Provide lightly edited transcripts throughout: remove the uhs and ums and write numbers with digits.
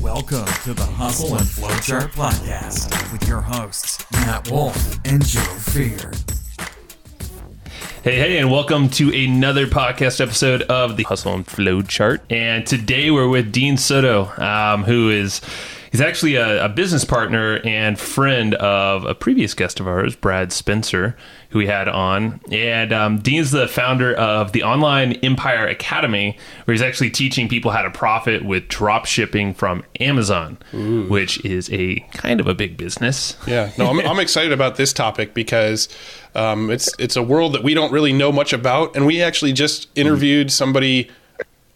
Welcome to the Hustle and Flowchart Podcast with your hosts, Matt Wolf and Joe Fear. Hey, and welcome to another podcast episode of the Hustle and Flowchart. And today we're with Dean Soto, he's actually a business partner and friend of a previous guest of ours, Brad Spencer, who we had on. And Dean's the founder of the Online Empire Academy, where he's actually teaching people how to profit with drop shipping from Amazon, which is a kind of a big business. Yeah, no, I'm excited about this topic because it's a world that we don't really know much about. And we actually just interviewed somebody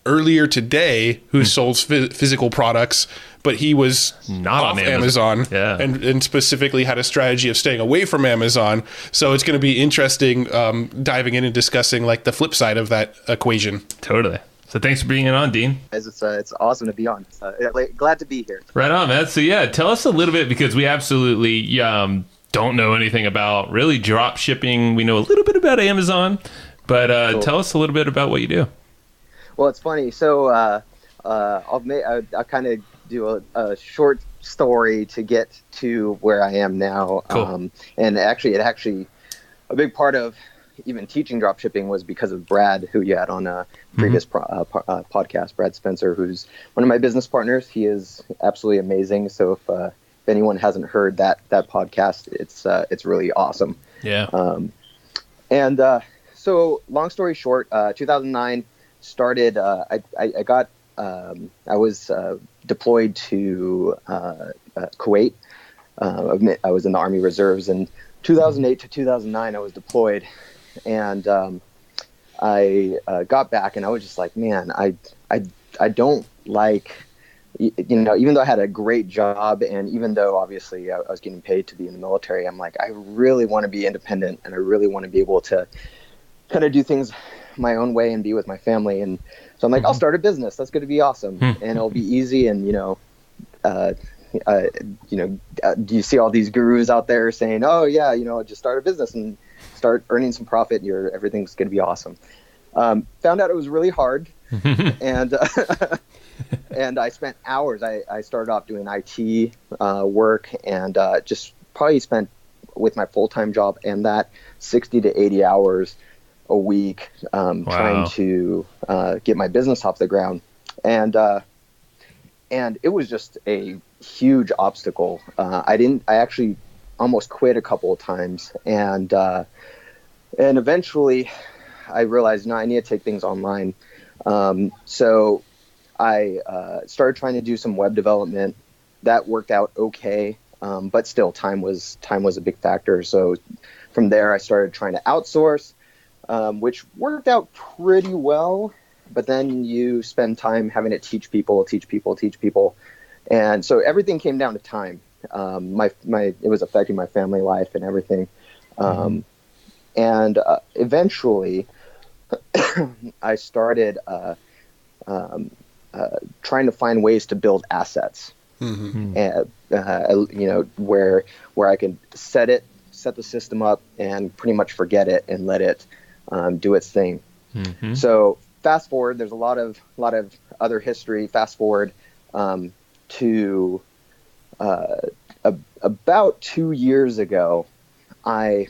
earlier today who sold physical products, but he was not off on Amazon, Yeah. and specifically had a strategy of staying away from Amazon. So it's going to be interesting diving in and discussing like the flip side of that equation. Totally. So thanks for being on, Dean. It's awesome to be on. Glad to be here. Right on, man. So yeah, tell us a little bit, because we absolutely don't know anything about really drop shipping. We know a little bit about Amazon, but Cool. Tell us a little bit about what you do. Well, it's funny. So I'll kind of do a short story to get to where I am now. Cool. And actually, a big part of even teaching dropshipping was because of Brad, who you had on a previous podcast, Brad Spencer, who's one of my business partners. He is absolutely amazing. So if anyone hasn't heard that podcast, it's really awesome. Yeah. So long story short, 2009 started. I was deployed to Kuwait. I was in the Army Reserves, and 2008 to 2009 I was deployed, and I got back, and I was just like, man, I don't like, even though I had a great job, and even though obviously I was getting paid to be in the military, I'm like, I really want to be independent, and I really want to be able to kind of do things my own way and be with my family. And so I'm like, I'll start a business. That's going to be awesome. And it'll be easy. And, do you see all these gurus out there saying, oh yeah, just start a business and start earning some profit. Everything's going to be awesome. Found out it was really hard. And, and I spent hours. I started off doing IT work, and just probably spent with my full-time job and that 60 to 80 hours a week trying to get my business off the ground. And it was just a huge obstacle. I actually almost quit a couple of times. And eventually I realized, no, I need to take things online. So I started trying to do some web development. That worked out okay. But still time was a big factor. So from there I started trying to outsource, which worked out pretty well, but then you spend time having to teach people. And so everything came down to time. It was affecting my family life and everything. And eventually I started trying to find ways to build assets, and, where I could set the system up and pretty much forget it and let it do its thing. So fast forward, there's a lot of other history. Fast forward to about 2 years ago, I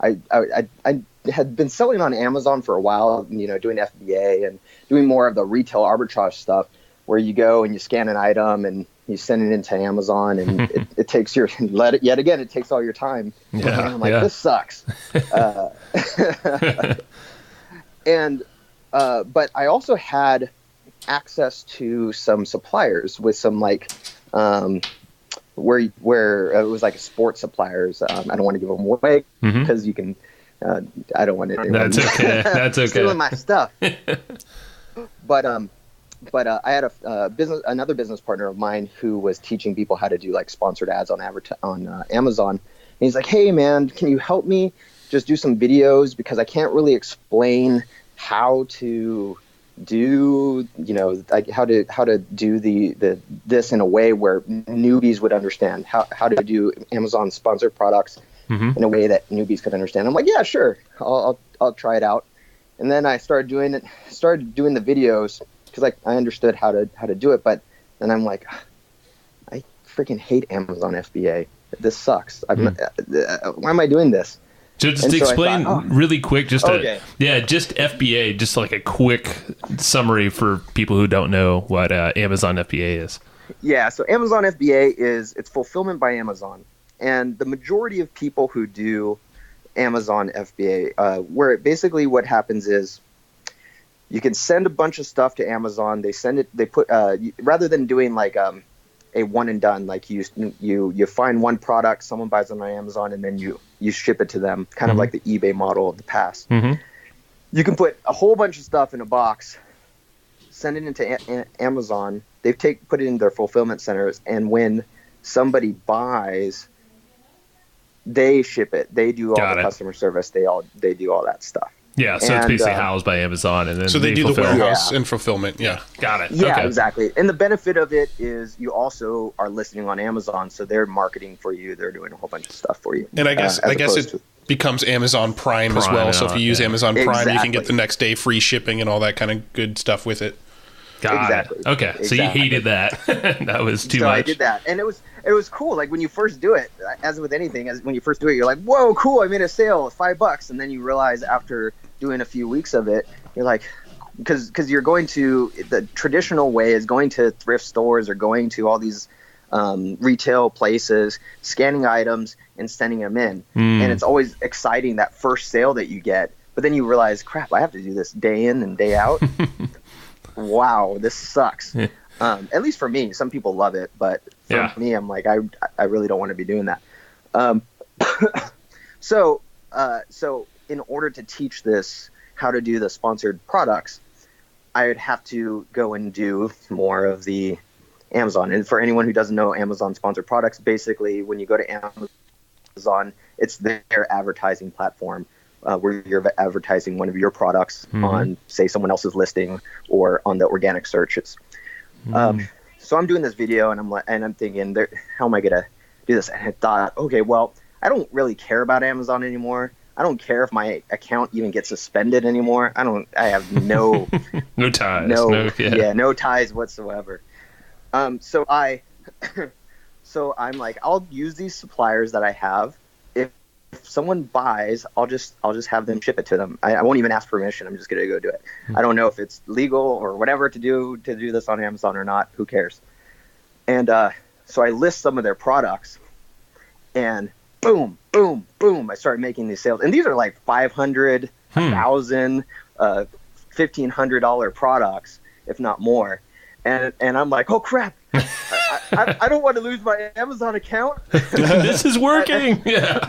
had been selling on Amazon for a while, doing FBA and doing more of the retail arbitrage stuff, where you go and you scan an item and you send it into Amazon, and it takes it takes all your time. And I'm like, this sucks. But I also had access to some suppliers with some where it was like sports suppliers. I don't want to give them away because you can. I don't want anyone. That's okay. That's okay. Stealing my stuff. But I had another business partner of mine who was teaching people how to do like sponsored ads on Amazon. And he's like, hey man, can you help me just do some videos, because I can't really explain how to do, how to do this in a way where newbies would understand how to do Amazon sponsored products in a way that newbies could understand. I'm like, yeah, sure. I'll try it out. And then I started doing the videos because I understood how to do it. But then I'm like, freaking hate Amazon FBA. This sucks. Why am I doing this? Just And so I explain thought, really quick, just Okay. just FBA, just like a quick summary for people who don't know what Amazon FBA is. Yeah, so Amazon FBA it's fulfillment by Amazon. And the majority of people who do Amazon FBA, where basically what happens is you can send a bunch of stuff to Amazon. They put rather than doing like a one and done, like you find one product, someone buys it on Amazon, and then you ship it to them, kind of like the eBay model of the past. You can put a whole bunch of stuff in a box, send it into Amazon. They put it in their fulfillment centers, and when somebody buys, they ship it. They do all the customer service. They do all that stuff. Yeah, so it's basically housed by Amazon, and then so they do the fulfill. warehouse and fulfillment. Yeah, got it. Yeah, Okay. exactly. And the benefit of it is you also are listing on Amazon, so they're marketing for you. They're doing a whole bunch of stuff for you. and I guess it becomes Amazon Prime as well. So if you use Amazon Prime, you can get the next day free shipping and all that kind of good stuff with it. Got Exactly. it. Okay, so you Exactly. hated that. That was too So much. I did that, and it was cool. Like when you first do it, as with anything, when you first do it, you're like, "Whoa, cool! I made a sale, $5," and then you realize after doing a few weeks of it, you're like, because you're going to the traditional way is going to thrift stores or going to all these retail places, scanning items and sending them in, and it's always exciting that first sale that you get. But then you realize, crap, I have to do this day in and day out. Wow, this sucks. At least for me. Some people love it, but for me, I'm like, I really don't want to be doing that. So in order to teach this how to do the sponsored products, I would have to go and do more of the Amazon. And for anyone who doesn't know Amazon sponsored products, basically when you go to Amazon, it's their advertising platform. Where you're advertising one of your products on, say, someone else's listing or on the organic searches. So I'm doing this video, and I'm thinking, how am I gonna do this? And I thought, okay, well, I don't really care about Amazon anymore. I don't care if my account even gets suspended anymore. I have no no ties. No ties whatsoever. So I'm like, I'll use these suppliers that I have. If someone buys, I'll just have them ship it to them. I won't even ask permission. I'm just gonna go do it. I don't know if it's legal or whatever to do this on Amazon or not. Who cares? And so I list some of their products, and boom, boom, boom. I started making these sales, and these are like $500, $1,000, $1,500 products, if not more. And I'm like, oh crap! I don't want to lose my Amazon account. This is working. Yeah.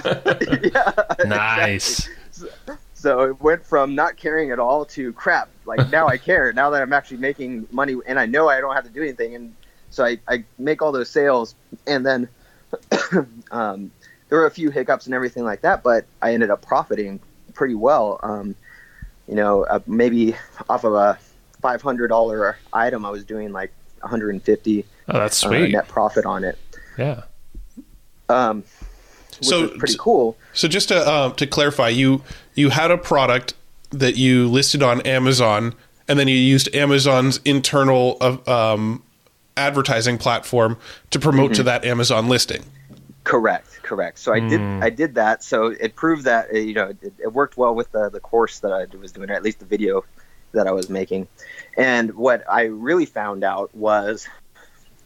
Nice. Exactly. So it went from not caring at all to crap. Like now I care. Now that I'm actually making money, and I know I don't have to do anything. And so I make all those sales, and then there were a few hiccups and everything like that, but I ended up profiting pretty well. Maybe off of a $500 item, I was doing like $150. Oh, that's sweet. Net profit on it. Yeah. Which was pretty cool. So just to clarify, you had a product that you listed on Amazon, and then you used Amazon's internal advertising platform to promote to that Amazon listing. Correct. So I did that. So it proved that it worked well with the course that I was doing, or at least the video that I was making. And what I really found out was,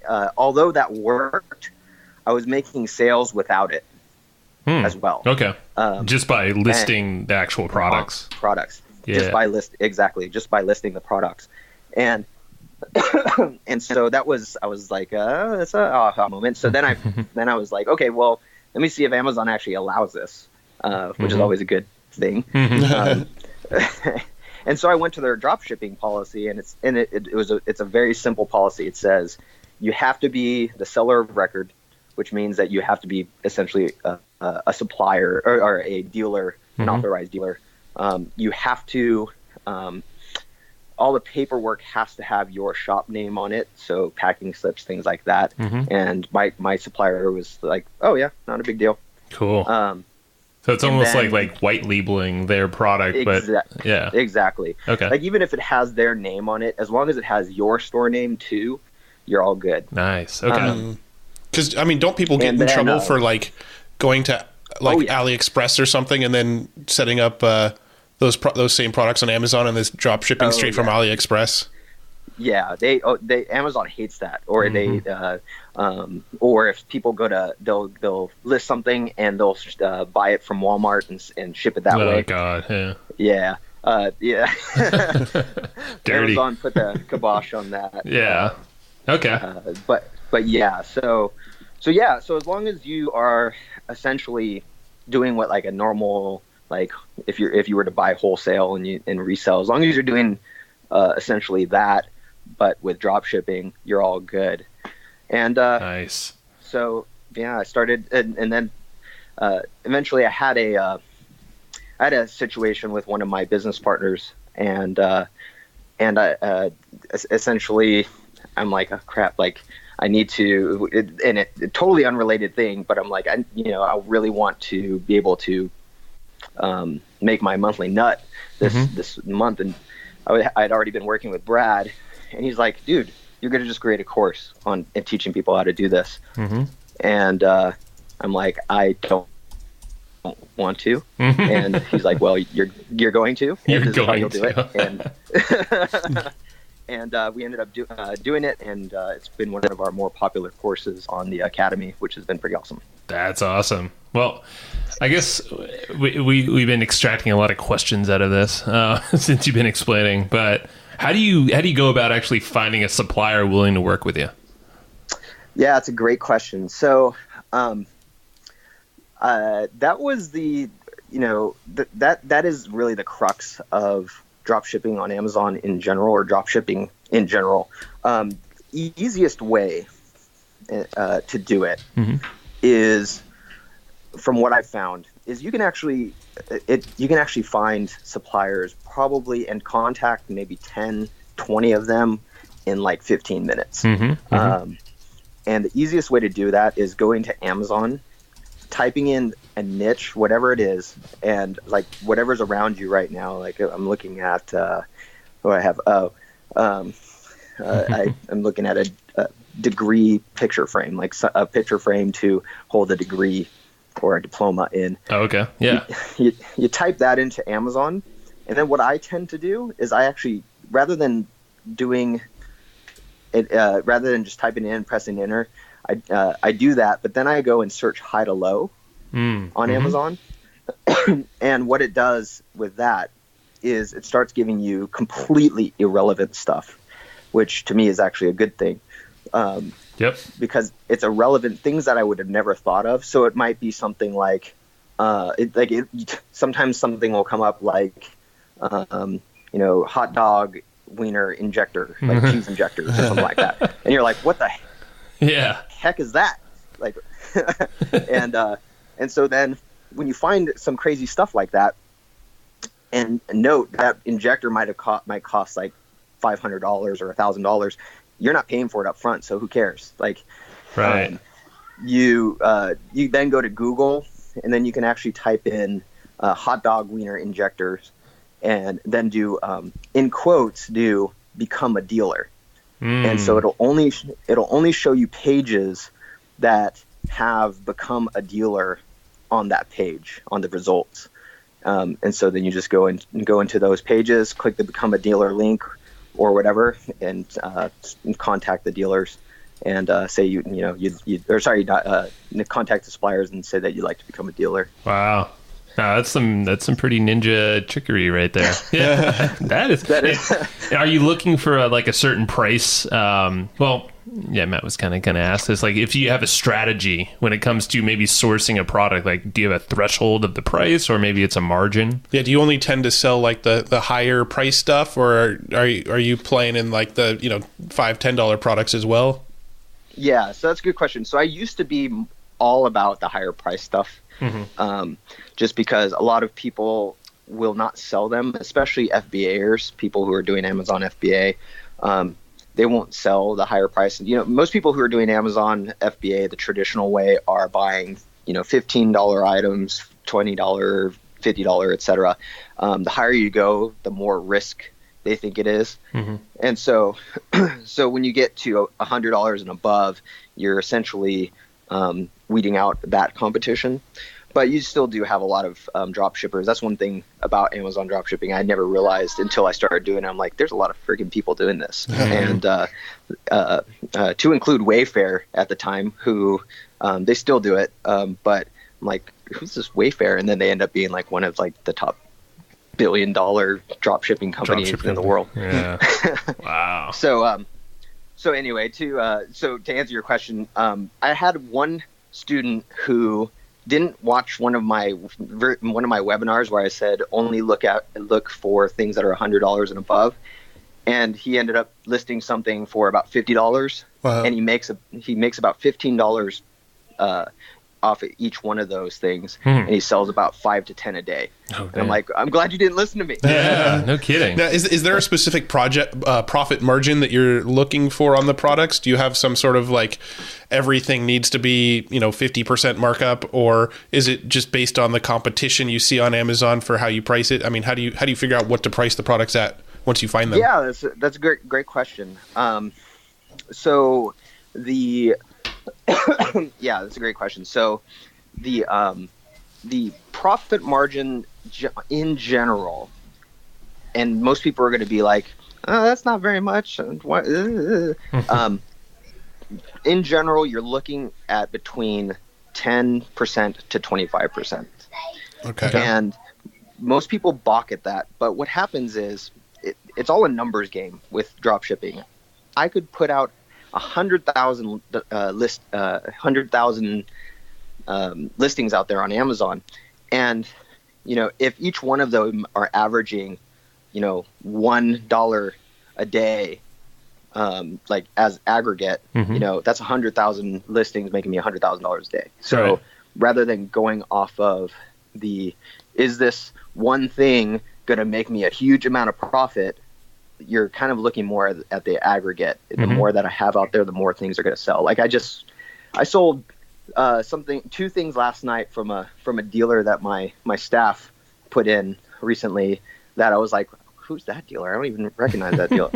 although that worked, I was making sales without it as well. Okay. Just by listing the actual products. Yeah. Just by listing the products. And and so I was like, that's a aha moment. So then I was like, okay, well, let me see if Amazon actually allows this, which is always a good thing. And so I went to their drop shipping policy, and it's a very simple policy. It says you have to be the seller of record, which means that you have to be essentially a supplier or a dealer, an authorized dealer. You have to all the paperwork has to have your shop name on it, so packing slips, things like that. And my supplier was like, "Oh yeah, not a big deal." Cool. So it's almost like white labeling their product, but yeah. Exactly. Okay. Like even if it has their name on it, as long as it has your store name too, you're all good. Nice. Okay. Because I mean, don't people get And in then, trouble for like going to like Oh, yeah. AliExpress or something and then setting up those same products on Amazon and this drop shipping straight from AliExpress? Yeah, they Amazon hates that, or or if people they'll list something and they'll buy it from Walmart and ship it that way. Oh God, yeah. Yeah. Yeah. Dirty. Amazon put the kibosh on that. Yeah. Okay. But yeah, so as long as you are essentially doing what like a normal, like if you were to buy wholesale and resell, as long as you're doing essentially that, but with drop shipping, you're all good. And Nice. so yeah, I started, and then eventually I had a situation with one of my business partners, and I essentially I'm like, oh, crap, like I need to, and it totally unrelated thing, but I'm like, I really want to be able to make my monthly nut this month, and I'd already been working with Brad, and he's like, dude, you're going to just create a course on teaching people how to do this. And I'm like, I don't want to. And he's like, well, you're going to. You're this is how going you'll do to. it. And we ended up doing it, and it's been one of our more popular courses on the Academy, which has been pretty awesome. That's awesome. Well, I guess we've been extracting a lot of questions out of this since you've been explaining. But how do you go about actually finding a supplier willing to work with you? Yeah, it's a great question. So that was that is really the crux of drop shipping on Amazon in general, or drop shipping in general. Easiest way to do it is, from what I've found, is you can actually find suppliers probably and contact maybe 10, 20 of them in like 15 minutes. And the easiest way to do that is going to Amazon, typing in a niche, whatever it is, and like whatever's around you right now. Like I'm looking at what I have. I'm looking at a degree picture frame, like a picture frame to hold a degree or a diploma in. Oh, okay. Yeah. You type that into Amazon, and then what I tend to do is I actually, rather than doing it, rather than just typing in and pressing enter, I do that, but then I go and search high to low on Amazon. And what it does with that is it starts giving you completely irrelevant stuff, which to me is actually a good thing. Because it's irrelevant things that I would have never thought of. So it might be something like, sometimes something will come up like, hot dog wiener injector, like cheese injectors or something like that. And you're like, what the heck is that? Like, and so then when you find some crazy stuff like that, and note that injector might cost like $500 or $1,000, you're not paying for it up front, so who cares? Like, right. You then go to Google, and then you can actually type in hot dog wiener injectors, and then do in quotes do become a dealer. And so it'll only show you pages that have become a dealer on that page, on the results. And so then you just go into those pages, click the become a dealer link or whatever, and contact the dealers and say contact the suppliers and say that you'd like to become a dealer. Wow. No, that's some pretty ninja trickery right there. Yeah, that is. Are you looking for a certain price? Matt was kind of going to ask this. Like, if you have a strategy when it comes to maybe sourcing a product, like, do you have a threshold of the price, or maybe it's a margin? Yeah. Do you only tend to sell like the higher price stuff, or are you playing in like the $5-10 products as well? Yeah. So that's a good question. So I used to be all about the higher price stuff. Just because a lot of people will not sell them, especially FBAers, people who are doing Amazon FBA. They won't sell the higher price. Most people who are doing Amazon FBA the traditional way are buying, $15 items, $20, $50, etc. The higher you go, the more risk they think it is. And so when you get to $100 and above, you're essentially weeding out that competition. But you still do have a lot of drop shippers. That's one thing about Amazon drop shipping I never realized until I started doing it. I'm like, there's a lot of freaking people doing this. And to include Wayfair at the time, who they still do it. But I'm like, who's this Wayfair? And then they end up being like one of like the top $1 billion drop shipping companies in the world. Yeah. Wow. So anyway, to answer your question, I had one student who didn't watch one of my webinars where I said only look for things that are $100 and above, and he ended up listing something for about $50. Wow. And he makes about $15 off of each one of those things, and he sells about 5 to 10 a day. And I'm like, I'm glad you didn't listen to me. Yeah, no kidding. Now, is there a specific profit margin that you're looking for on the products? Do you have some sort of like everything needs to be 50% markup, or is it just based on the competition you see on Amazon for how you price it? I mean, how do you figure out what to price the products at once you find them? Yeah, that's a great question. So the yeah, that's a great question. So the profit margin in general, and most people are going to be like, oh, that's not very much. In general, you're looking at between 10% to 25%. Okay. And most people balk at that. But what happens is it's all a numbers game with drop shipping. I could put out 100,000 listings out there on Amazon, and if each one of them are averaging $1 a day, like as aggregate, that's 100,000 listings making me $100,000 a day. So right. Rather than going off of is this one thing going to make me a huge amount of profit, you're kind of looking more at the aggregate. The more that I have out there, the more things are going to sell. Like I sold two things last night from a dealer that my staff put in recently, that I was like, who's that dealer? I don't even recognize that dealer.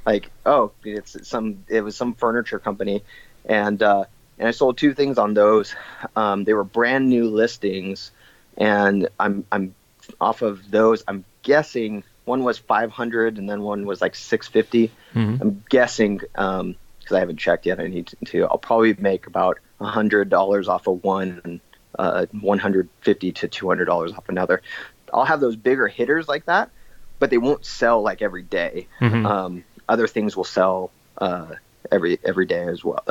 It was some furniture company, and I sold two things on those. They were brand new listings, and I'm off of those. I'm guessing one was 500 and then one was like 650. I'm guessing, because I haven't checked yet, I need to. I'll probably make about $100 off of one, and $150 to $200 off another. I'll have those bigger hitters like that, but they won't sell like every day. Other things will sell every day as well,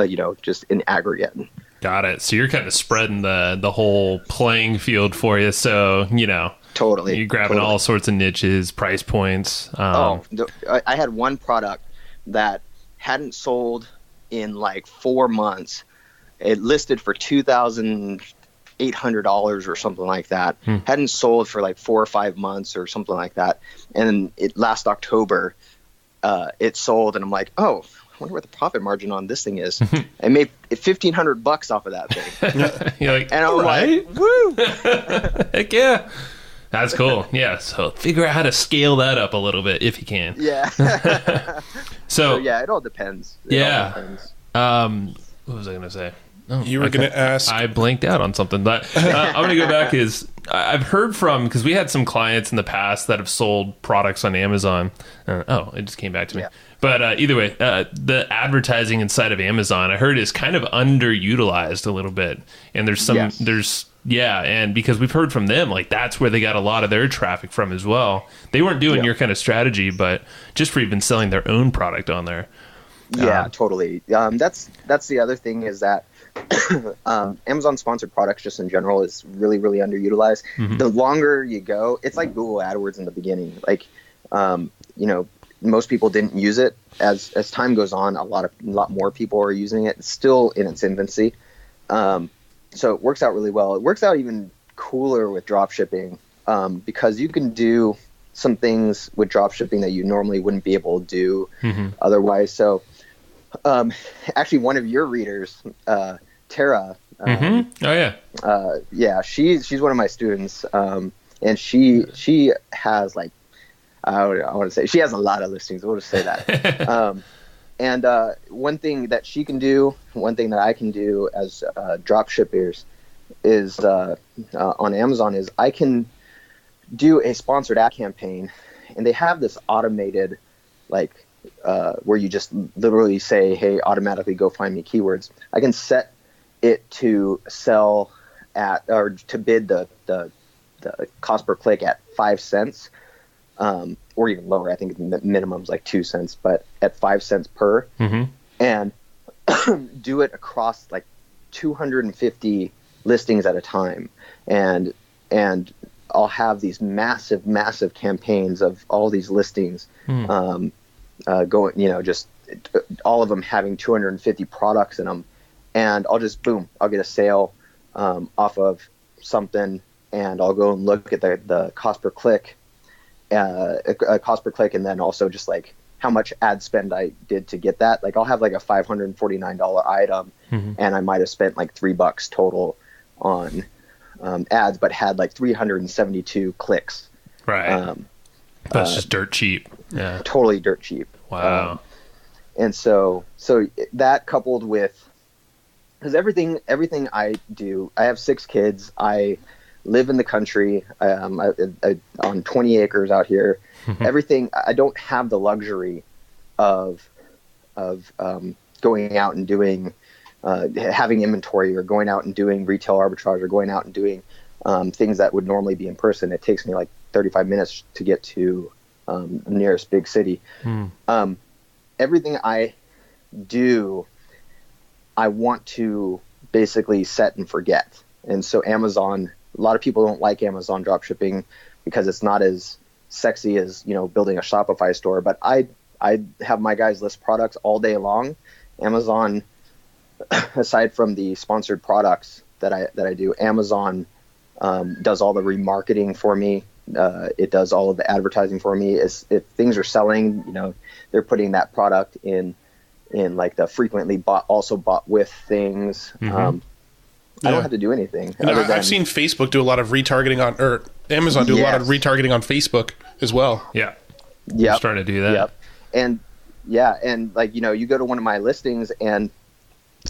just in aggregate. Got it. So you're kind of spreading the whole playing field for you. So, Totally. you're grabbing all sorts of niches, price points. I had one product that hadn't sold in like 4 months. It listed for $2,800 or something like that. Hadn't sold for like 4 or 5 months or something like that. And last October, it sold, and I'm like, oh, I wonder what the profit margin on this thing is. I made $1,500 off of that thing. You're like, and I'm right. like, woo! Heck yeah. That's cool. Yeah. So figure out how to scale that up a little bit if you can. Yeah. So yeah, it all depends. What was I going to say? Oh, you were going to ask. I blanked out on something, but I'm going to go back. I've heard from, because we had some clients in the past that have sold products on Amazon. It just came back to me. Yeah. But either way, the advertising inside of Amazon, I heard, is kind of underutilized a little bit. And and because we've heard from them, like that's where they got a lot of their traffic from as well. They weren't doing your kind of strategy, but just for even selling their own product on there. Yeah, totally. That's the other thing, is that Amazon sponsored products just in general is really, really underutilized. The longer you go, it's like Google AdWords in the beginning. Like, most people didn't use it. As time goes on, a lot more people are using it. It's still in its infancy. So it works out really well. It works out even cooler with drop shipping, because you can do some things with drop shipping that you normally wouldn't be able to do otherwise. So actually, one of your readers, Tara, she's one of my students, and she has like, I want to say she has a lot of listings. We'll just say that. And one thing that she can do, one thing that I can do as drop shippers is on Amazon is I can do a sponsored ad campaign, and they have this automated, like where you just literally say, hey, automatically go find me keywords. I can set it to sell at, or to bid the cost per click at 5 cents, or even lower. I think the minimum's like 2 cents, but at 5 cents per, and do it across like 250 listings at a time. And I'll have these massive campaigns of all these listings, going, just all of them having 250 products in them. And I'll just, I'll get a sale off of something, and I'll go and look at the cost per click, and then also just like how much ad spend I did to get that. Like I'll have like a $549 item, and I might have spent like $3 total on ads, but had like 372 clicks. Right. That's just dirt cheap. Yeah. Totally dirt cheap. Wow. And so that coupled with, because everything I do, I have 6 kids. I live in the country. I on 20 acres out here. Everything, I don't have the luxury of going out and doing, having inventory, or going out and doing retail arbitrage, or going out and doing things that would normally be in person. It takes me like 35 minutes to get to the nearest big city. Everything I do, I want to basically set and forget. And so Amazon, a lot of people don't like Amazon dropshipping because it's not as sexy as, building a Shopify store. But I have my guys list products all day long. Amazon, aside from the sponsored products that I do, Amazon does all the remarketing for me. It does all of the advertising for me. If things are selling, they're putting that product in like the frequently bought with things. I don't have to do anything. I've seen Facebook do a lot of retargeting or Amazon do a lot of retargeting on Facebook as well. Yeah. Yeah. Starting to do that. Yep. And like, you go to one of my listings and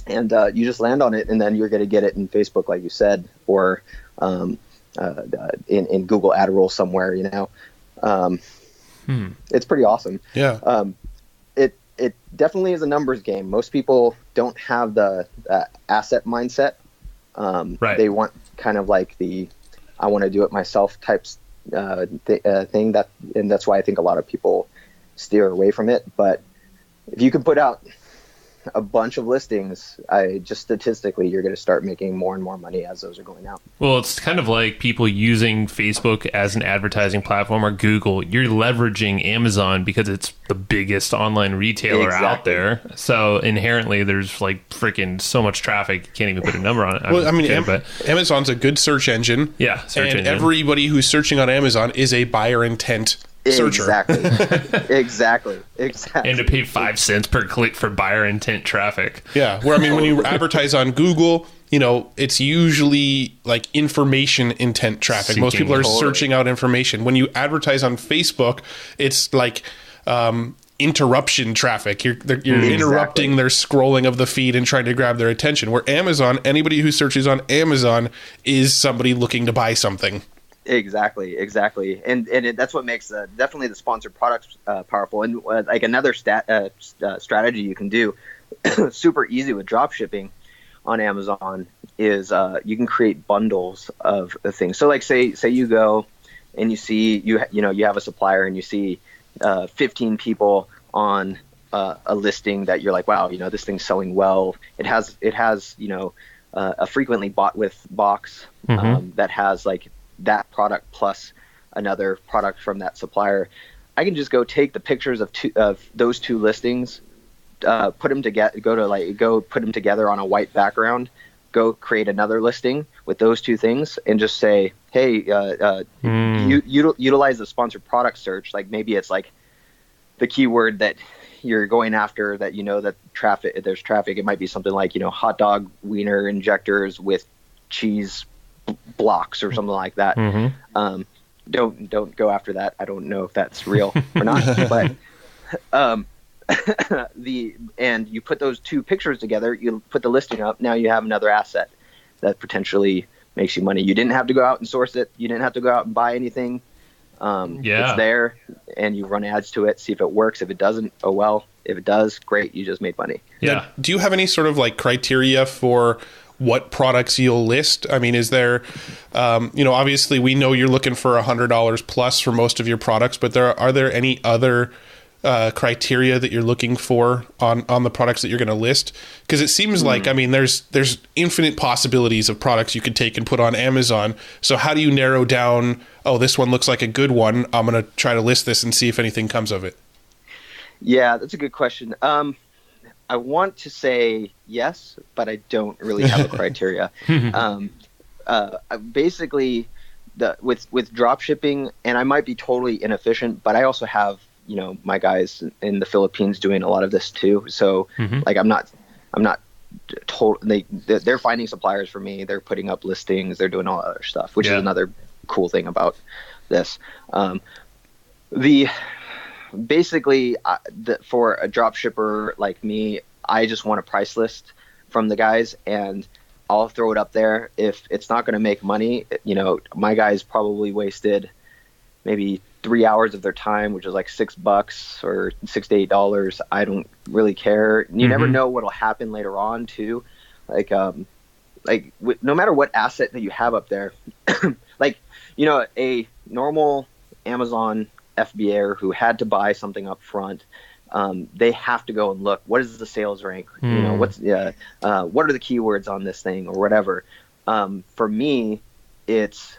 you just land on it, and then you're going to get it in Facebook, like you said, or in Google ad roll somewhere, It's pretty awesome. Yeah. It definitely is a numbers game. Most people don't have the asset mindset. Right. They want kind of like I want to do it myself types thing, and that's why I think a lot of people steer away from it. But if you can put out a bunch of listings, statistically, you're going to start making more and more money as those are going out. Well, it's kind of like people using Facebook as an advertising platform, or Google. You're leveraging Amazon because it's the biggest online retailer out there. So inherently, there's like freaking so much traffic, you can't even put a number on it. Well, Amazon's a good search engine. Yeah, everybody who's searching on Amazon is a buyer intent searcher. Exactly. And to pay 5 cents per click for buyer intent traffic. Yeah. Where, when you advertise on Google, it's usually like information intent traffic. Most people are searching out information. When you advertise on Facebook, it's like interruption traffic. You're interrupting their scrolling of the feed and trying to grab their attention. Where Amazon, anybody who searches on Amazon is somebody looking to buy something. Exactly. And that's what makes definitely the sponsored products powerful. And like another strategy you can do, super easy with drop shipping on Amazon, is you can create bundles of things. So like say you go and you see you have a supplier, and you see 15 people on a listing that you're like, wow, this thing's selling well. It has a frequently bought with box that has like that product plus another product from that supplier. I can just go take the pictures of those two listings, put them together, put them together on a white background, go create another listing with those two things, and just say, hey, utilize the sponsored product search. Like maybe it's like the keyword that you're going after that that there's traffic. It might be something like hot dog wiener injectors with cheese blocks or something like that. don't go after that. I don't know if that's real or not, but and you put those two pictures together, you put the listing up, now you have another asset that potentially makes you money. You didn't have to go out and source it. You didn't have to go out and buy anything. It's there, and you run ads to it, see if it works. If it doesn't, oh well. If it does, great, you just made money. Yeah. Now, do you have any sort of like criteria for what products you'll list? I mean, is there, obviously we know you're looking for $100 plus for most of your products, but are there any other criteria that you're looking for on the products that you're going to list? Because it seems like, I mean, there's infinite possibilities of products you could take and put on Amazon. So how do you narrow down, oh, this one looks like a good one, I'm going to try to list this and see if anything comes of it? Yeah, that's a good question. I want to say yes, but I don't really have a criteria. Basically, with drop shipping, and I might be totally inefficient, but I also have my guys in the Philippines doing a lot of this too. So like I'm not they're finding suppliers for me. They're putting up listings. They're doing all that other stuff, which is another cool thing about this. Basically, for a drop shipper like me, I just want a price list from the guys, and I'll throw it up there. If it's not going to make money, my guys probably wasted maybe 3 hours of their time, which is like $6 or $6 to $8. I don't really care. You never know what'll happen later on too. Like no matter what asset that you have up there, a normal Amazon FBA who had to buy something up front, they have to go and look, what is the sales rank? What are the keywords on this thing or whatever. For me, it's,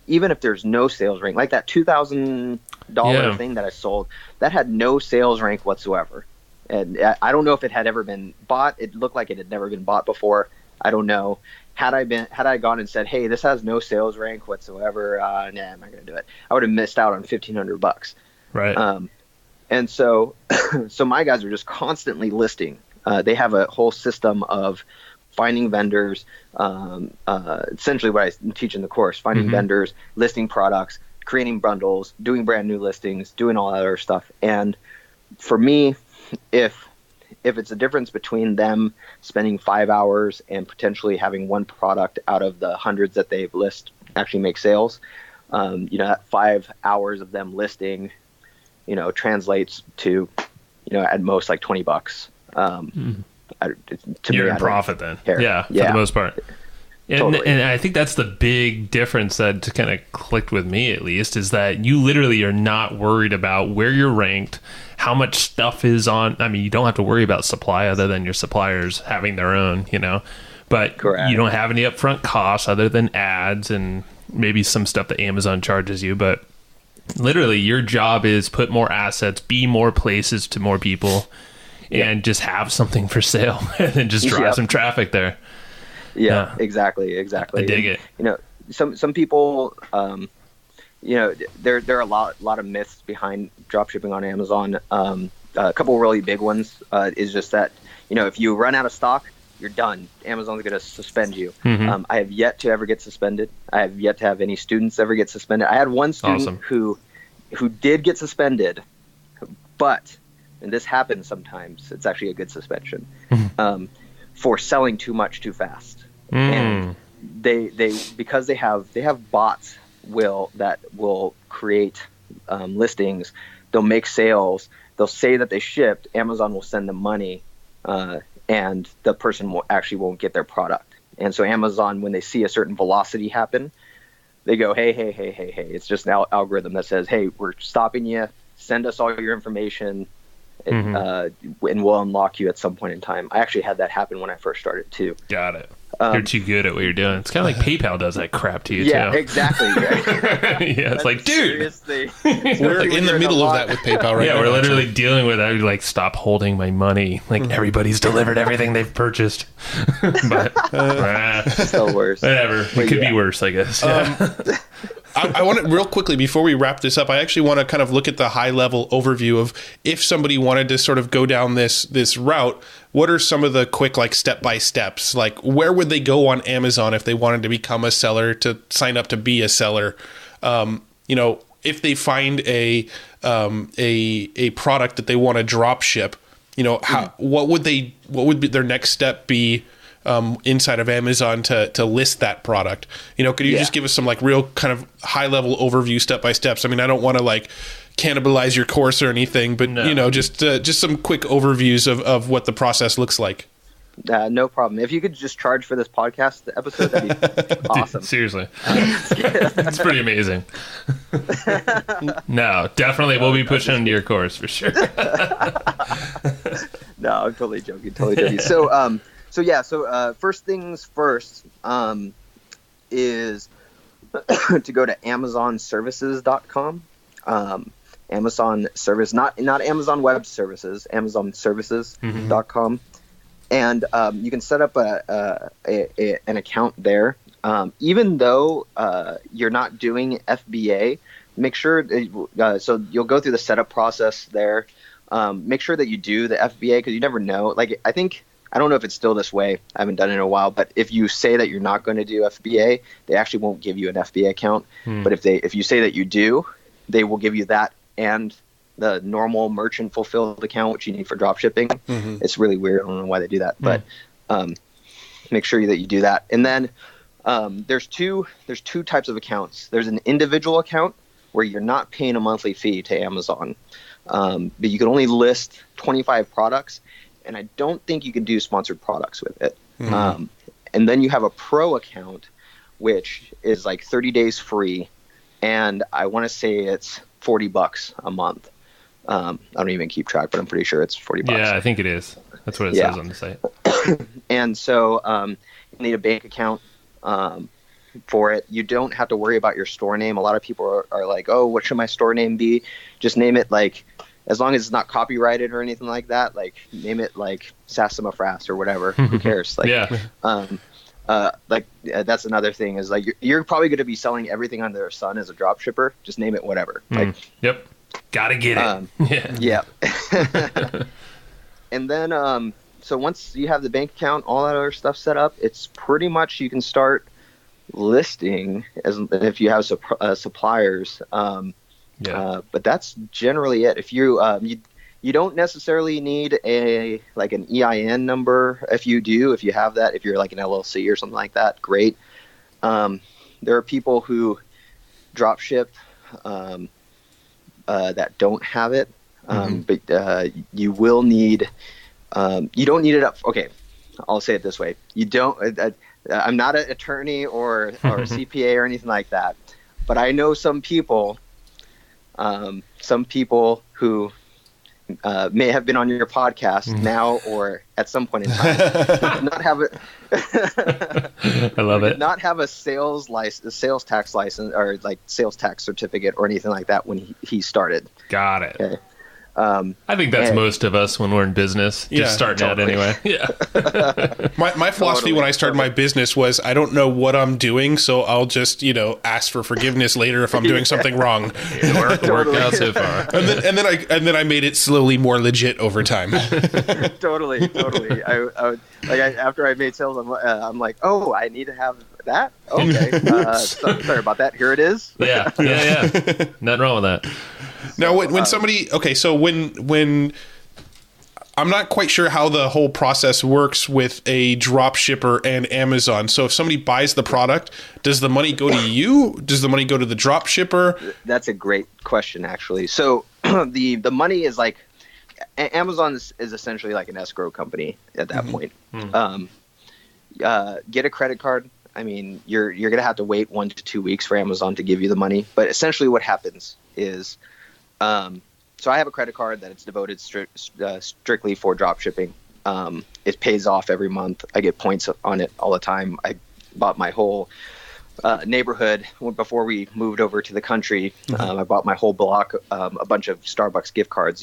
even if there's no sales rank, like that $2,000 thing that I sold, that had no sales rank whatsoever. And I don't know if it had ever been bought. It looked like it had never been bought before. I don't know. Had I gone and said, hey, this has no sales rank whatsoever, I'm not going to do it, I would have missed out on $1,500. Right. And so my guys are just constantly listing. They have a whole system of finding vendors, essentially what I teach in the course, finding vendors, listing products, creating bundles, doing brand new listings, doing all that other stuff. And for me, if it's a difference between them spending 5 hours and potentially having one product out of the hundreds that they've list actually make sales, that 5 hours of them listing, translates to, at most like $20. You're in profit then. Yeah, for the most part. And, Totally. and I think that's the big difference that kind of clicked with me, at least, is that you literally are not worried about where you're ranked, how much stuff is on. I mean, you don't have to worry about supply other than your suppliers having their own, but Correct. You don't have any upfront costs other than ads and maybe some stuff that Amazon charges you. But literally your job is put more assets, be more places to more people, and just have something for sale and then just drive some traffic there. Yeah, exactly. I dig it. Some people, there are a lot of myths behind dropshipping on Amazon. A couple really big ones is just that, if you run out of stock, you're done. Amazon's going to suspend you. I have yet to ever get suspended. I have yet to have any students ever get suspended. I had one student who did get suspended, but, and this happens sometimes, it's actually a good suspension, for selling too much too fast. And they because they have bots that will create listings. They'll make sales. They'll say that they shipped. Amazon will send them money, and the person won't get their product. And so Amazon, when they see a certain velocity happen, they go, hey, it's just an algorithm that says, hey, we're stopping you. Send us all your information. And we'll unlock you at some point in time. I actually had that happen when I first started too. Got it. You're too good at what you're doing. It's kind of like PayPal does that crap to you too. Yeah, exactly. It's like, dude, we're in the middle of that with PayPal right now. Yeah, we're literally dealing with that. Like, stop holding my money. Like, everybody's delivered everything they've purchased. But still worse. Whatever. It could be worse, I guess. I want to, real quickly, before we wrap this up, I actually want to kind of look at the high level overview of if somebody wanted to sort of go down this route, what are some of the quick, like, step-by-steps? Like, where would they go on Amazon if they wanted to become a seller, to sign up to be a seller? if they find a product that they want to drop ship, what would be their next step be inside of Amazon to list that product? Could you just give us some like real kind of high level overview step by steps? I mean, I don't want to like cannibalize your course or anything, but just some quick overviews of what the process looks like. No problem. If you could just charge for this podcast episode, that'd be awesome. Dude, seriously. It's pretty amazing. No, definitely we'll be pushing into your course for sure. No, I'm totally joking. So, first things first is to go to AmazonServices.com. Amazon Service, not Amazon Web Services, AmazonServices.com. And you can set up an account there. Even though you're not doing FBA, make sure so you'll go through the setup process there. Make sure that you do the FBA, because you never know. Like, I don't know if it's still this way. I haven't done it in a while. But if you say that you're not going to do FBA, they actually won't give you an FBA account. But if you say that you do, they will give you that and the normal merchant fulfilled account, which you need for drop shipping. It's really weird. I don't know why they do that, but make sure that you do that. And then there's two types of accounts. There's an individual account where you're not paying a monthly fee to Amazon, but you can only list 25 products, and I don't think you can do sponsored products with it. And then you have a pro account, which is like 30 days free, and I want to say it's $40 a month. I don't even keep track, but I'm pretty sure it's $40. Yeah, I think it is. That's what it says on the site. And so you need a bank account for it. You don't have to worry about your store name. A lot of people are like, oh, what should my store name be? Just name it, like, as long as it's not copyrighted or anything like that, like name it like Sassafras or whatever. Who cares? Like, that's another thing is like you're probably going to be selling everything under the sun as a drop shipper. Just name it whatever. Yep. Gotta get it. Yeah. And then, so once you have the bank account, all that other stuff set up, it's pretty much you can start listing as if you have suppliers. But that's generally it. If you don't necessarily need an EIN number. If you have that, if you're like an LLC or something like that, great. There are people who drop ship that don't have it, but you will need. You don't need it up. Okay, I'll say it this way: you don't. I'm not an attorney or a CPA or anything like that, but I know some people who may have been on your podcast now or at some point in time. Not have it. I love it. Not have a sales tax license or like sales tax certificate or anything like that when he started. Got it. Okay. I think that's most of us when we're in business, just starting out anyway. Yeah. My philosophy when I started my business was I don't know what I'm doing, so I'll just ask for forgiveness later if I'm doing something wrong. It worked out so far. And then I made it slowly more legit over time. Totally. After I made sales, I'm like, oh, I need to have that. Okay, sorry about that. Here it is. Yeah. Nothing wrong with that. Now, when somebody, so when I'm not quite sure how the whole process works with a drop shipper and Amazon. So if somebody buys the product, does the money go to you? Does the money go to the drop shipper? That's a great question, actually. So the money is like, Amazon is essentially like an escrow company at that point. Get a credit card. I mean, you're going to have to wait 1 to 2 weeks for Amazon to give you the money. But essentially what happens is, so I have a credit card that it's devoted strictly for drop shipping. It pays off every month. I get points on it all the time. I bought my whole neighborhood before we moved over to the country. I bought my whole block a bunch of Starbucks gift cards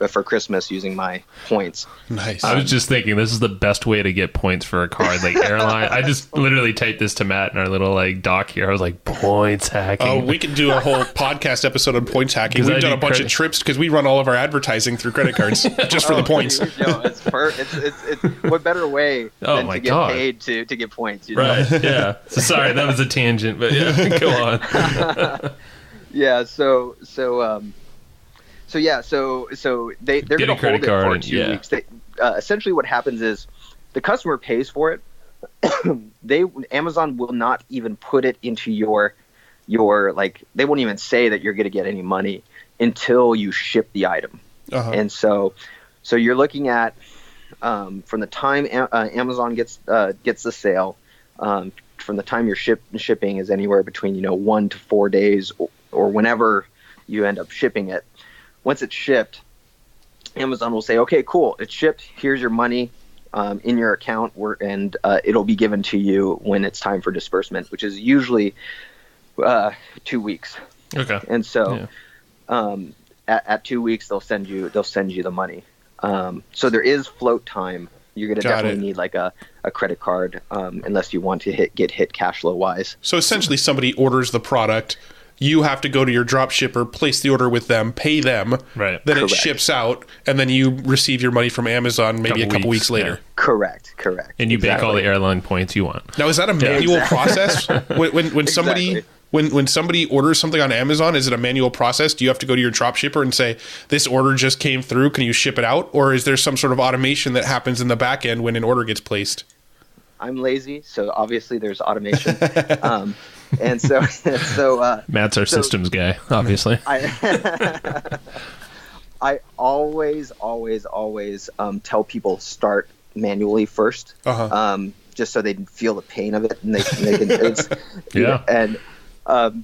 for Christmas using my points. Nice. I was just thinking this is the best way to get points for a card, like airline. I just literally typed this to Matt in our little like doc here. I was like, points hacking. Oh, we could do a whole podcast episode on points hacking. We've done a bunch of trips because we run all of our advertising through credit cards just for the points. It's what better way than to get paid to get points? Right. Yeah. So sorry, that was a tangent, but yeah, go on. Yeah. So they're Get a going to credit hold it card for and- 2 yeah. weeks. Essentially, what happens is the customer pays for it. Amazon will not even put it into your like, they won't even say that you're going to get any money until you ship the item. And so you're looking at from the time Amazon gets the sale, from the time you're shipping is anywhere between 1 to 4 days or whenever you end up shipping it. Once it's shipped, Amazon will say, okay, cool, it's shipped, here's your money in your account, and it'll be given to you when it's time for disbursement, which is usually 2 weeks. Okay. And so at 2 weeks they'll send you the money. So there is float time. You're going to definitely need like a credit card unless you want to get hit cash flow wise. So essentially somebody orders the product, you have to go to your drop shipper, place the order with them, pay them, Right. then Correct. it ships out, and then you receive your money from Amazon maybe a couple weeks later. yeah. Correct. And you bank all the Exactly. airline points you want. Now, is that a manual process? When somebody Exactly. when somebody orders something on Amazon, is it a manual process? Do you have to go to your drop shipper and say, this order just came through, can you ship it out? Or is there some sort of automation that happens in the back end when an order gets placed? I'm lazy, so obviously there's automation. And so Matt's our systems guy, obviously. I always tell people start manually first, just so they feel the pain of it, and they can. Yeah. And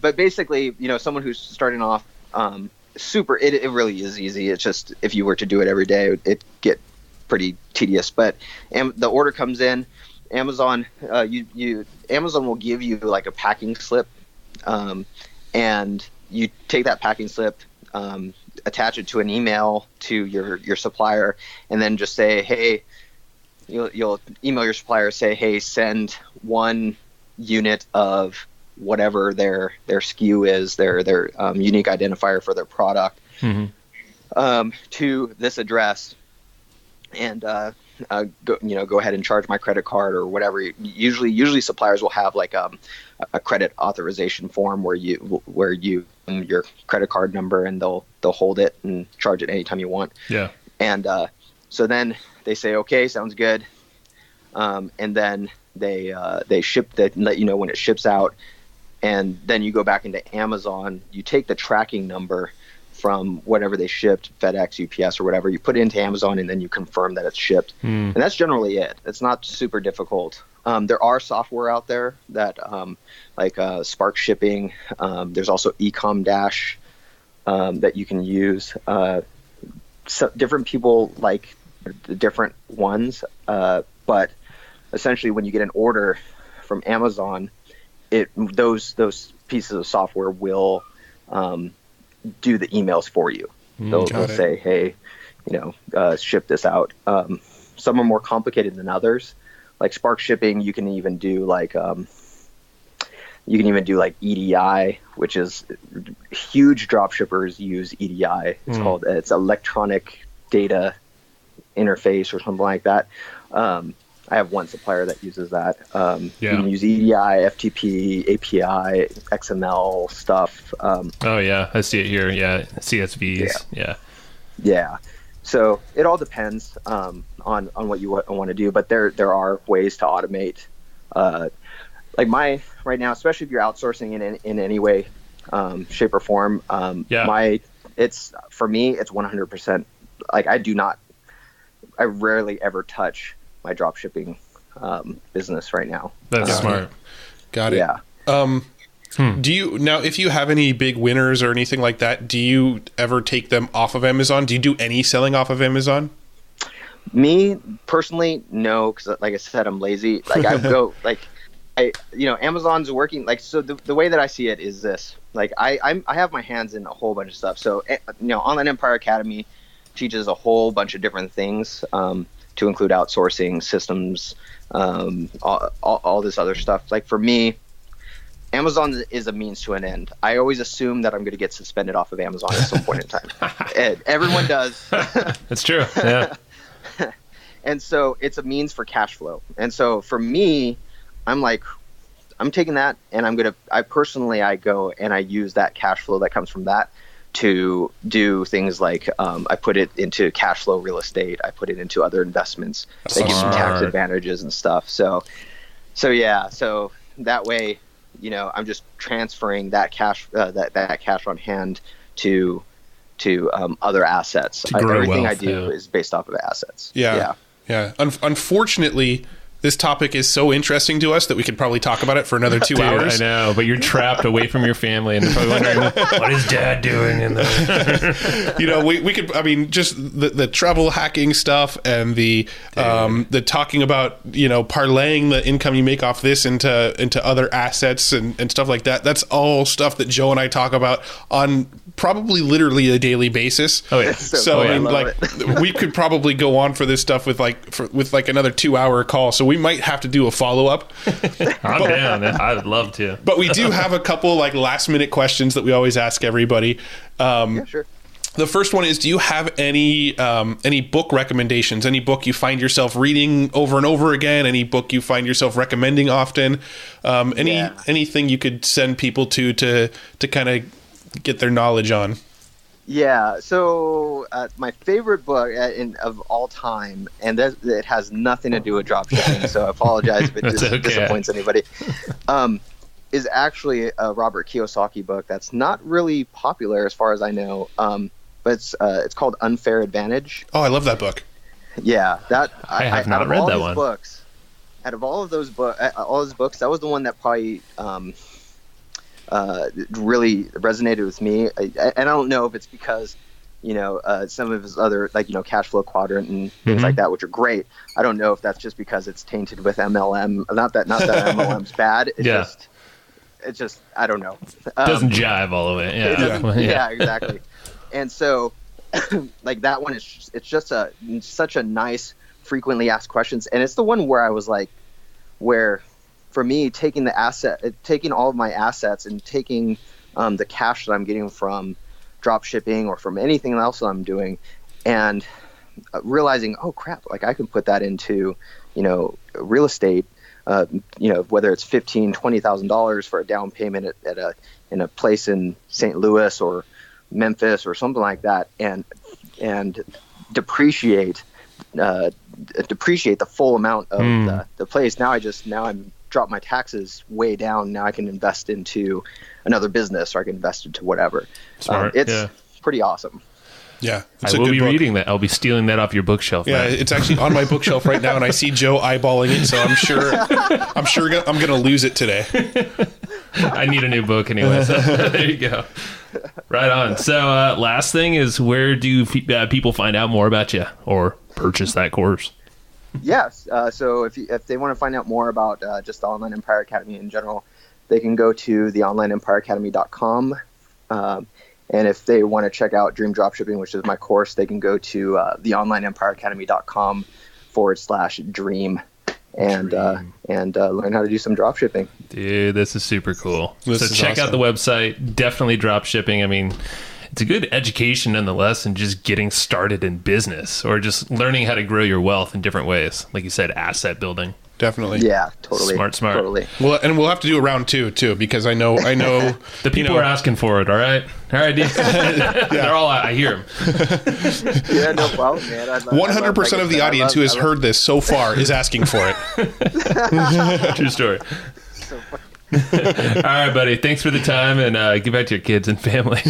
but basically, someone who's starting off, it really is easy. It's just if you were to do it every day, it'd get pretty tedious. But the order comes in, Amazon, Amazon will give you like a packing slip, and you take that packing slip, attach it to an email to your supplier, and then just say, hey, you'll email your supplier, say, hey, send 1 unit of whatever their SKU is, their unique identifier for their product, to this address, and go ahead and charge my credit card or whatever. Usually suppliers will have like a credit authorization form where you your credit card number, and they'll hold it and charge it anytime you want. Yeah. And so then they say, okay, sounds good. And then they ship that, let you know when it ships out. And then you go back into Amazon, you take the tracking number from whatever they shipped, FedEx, UPS, or whatever, you put it into Amazon, and then you confirm that it's shipped. And that's generally it. It's not super difficult. There are software out there that like Spark Shipping. There's also Ecom Dash that you can use. So different people like the different ones, but essentially when you get an order from Amazon, those pieces of software will do the emails for you. They'll say, hey, ship this out. Some are more complicated than others. Like Spark Shipping, you can even do like EDI, which is huge drop shippers use EDI. It's electronic data interface or something like that. I have one supplier that uses that. You can use EDI, FTP, API, XML stuff. Oh yeah, I see it here. Yeah, CSVs. Yeah. So it all depends on what you want to do, but there are ways to automate. Like right now, especially if you're outsourcing in any way, shape or form. It's for me, it's 100%. Like I rarely ever touch my drop shipping business right now. That's smart. Got it. Yeah. Do you now, if you have any big winners or anything like that, do you ever take them off of Amazon? Do you do any selling off of Amazon? Me personally, no, because like I said, I'm lazy. Like I go Amazon's working. Like, so the way that I see it is this. Like I have my hands in a whole bunch of stuff. So Online Empire Academy teaches a whole bunch of different things, to include outsourcing systems, all this other stuff. Like for me, Amazon is a means to an end. I always assume that I'm going to get suspended off of Amazon at some point in time. Everyone does. That's true. Yeah. And so it's a means for cash flow. And so for me, I'm like, I'm taking that, and I personally go and I use that cash flow that comes from that to do things like I put it into cash flow real estate. I put it into other investments that give me tax advantages and stuff. So that way, I'm just transferring that cash, that cash on hand to other assets. Everything wealth, I do is based off of assets. Yeah. Unfortunately, this topic is so interesting to us that we could probably talk about it for another 2 hours. I know, but you're trapped away from your family and they're probably wondering, what is dad doing in there? We could, just the travel hacking stuff and the talking about, parlaying the income you make off this into other assets and stuff like that. That's all stuff that Joe and I talk about on probably literally a daily basis. Oh yeah. We could probably go on for this stuff with another 2 hour call. So we might have to do a follow up. I'm down. I'd love to. But we do have a couple last minute questions that we always ask everybody. Yeah, sure. The first one is, do you have any book recommendations? Any book you find yourself reading over and over again? Any book you find yourself recommending often? Anything you could send people to kind of get their knowledge on? Yeah, so my favorite book of all time, and it has nothing to do with dropshipping, so I apologize if it disappoints anybody, is actually a Robert Kiyosaki book that's not really popular as far as I know, but it's called Unfair Advantage. Oh, I love that book. Yeah, I have not read that one. Out of all of those books, that was the one that probably really resonated with me. And I don't know if it's because some of his other cash flow quadrant and things like that, which are great. I don't know if that's just because it's tainted with MLM. Not that MLM's bad. It's just I don't know. Doesn't jive all the way. Yeah, exactly. And so that one it's just such a nice frequently asked questions, and it's the one where I was where for me, taking all of my assets and taking the cash that I'm getting from drop shipping or from anything else that I'm doing, and realizing, oh crap, I can put that into, real estate, whether it's $15,000-$20,000 for a down payment in a place in St. Louis or Memphis or something like that, and depreciate the full amount of the place. Now I'm drop my taxes way down. Now I can invest into another business, or I can invest into whatever. It's pretty awesome. Yeah, I will be reading that. I'll be stealing that off your bookshelf. Yeah, it's actually on my bookshelf right now, and I see Joe eyeballing it. So I'm sure I'm going to lose it today. I need a new book anyway. So there you go. Right on. So last thing is, where do people find out more about you or purchase that course? Yes. So if they want to find out more about just the Online Empire Academy in general, they can go to theonlineempireacademy.com. And if they want to check out Dream Dropshipping, which is my course, they can go to theonlineempireacademy.com/dream and learn how to do some dropshipping. Dude, this is super cool. So check out the website. Definitely dropshipping. It's a good education nonetheless, and just getting started in business or just learning how to grow your wealth in different ways. Like you said, asset building. Definitely. Yeah, totally. Smart. Totally. Well, and we'll have to do a round two too, because I know the people are asking for it. All right. They're all out. I hear them. Yeah, no problem, man. 100% of the audience who has heard this so far is asking for it. True story. All right, buddy. Thanks for the time, and get back to your kids and family.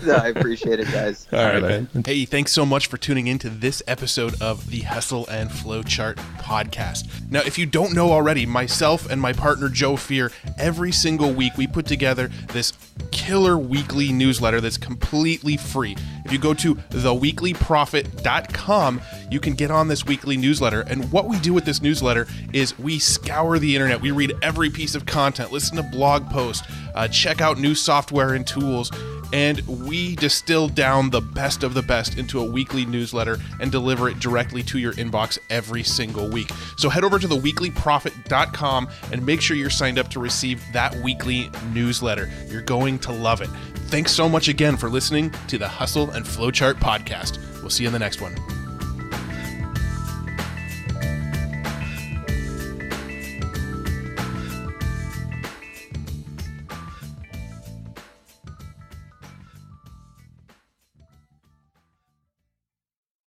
No, I appreciate it, guys. All right, man. Hey, thanks so much for tuning into this episode of the Hustle and Flowchart podcast. Now, if you don't know already, myself and my partner Joe Fear, every single week we put together this killer weekly newsletter that's completely free. If you go to theweeklyprofit.com, you can get on this weekly newsletter. And what we do with this newsletter is we scour the internet. We read every piece of content, listen to blog posts, check out new software and tools, and we distill down the best of the best into a weekly newsletter and deliver it directly to your inbox every single week. So head over to theweeklyprofit.com and make sure you're signed up to receive that weekly newsletter. You're going to love it. Thanks so much again for listening to the Hustle and Flowchart podcast. We'll see you in the next one.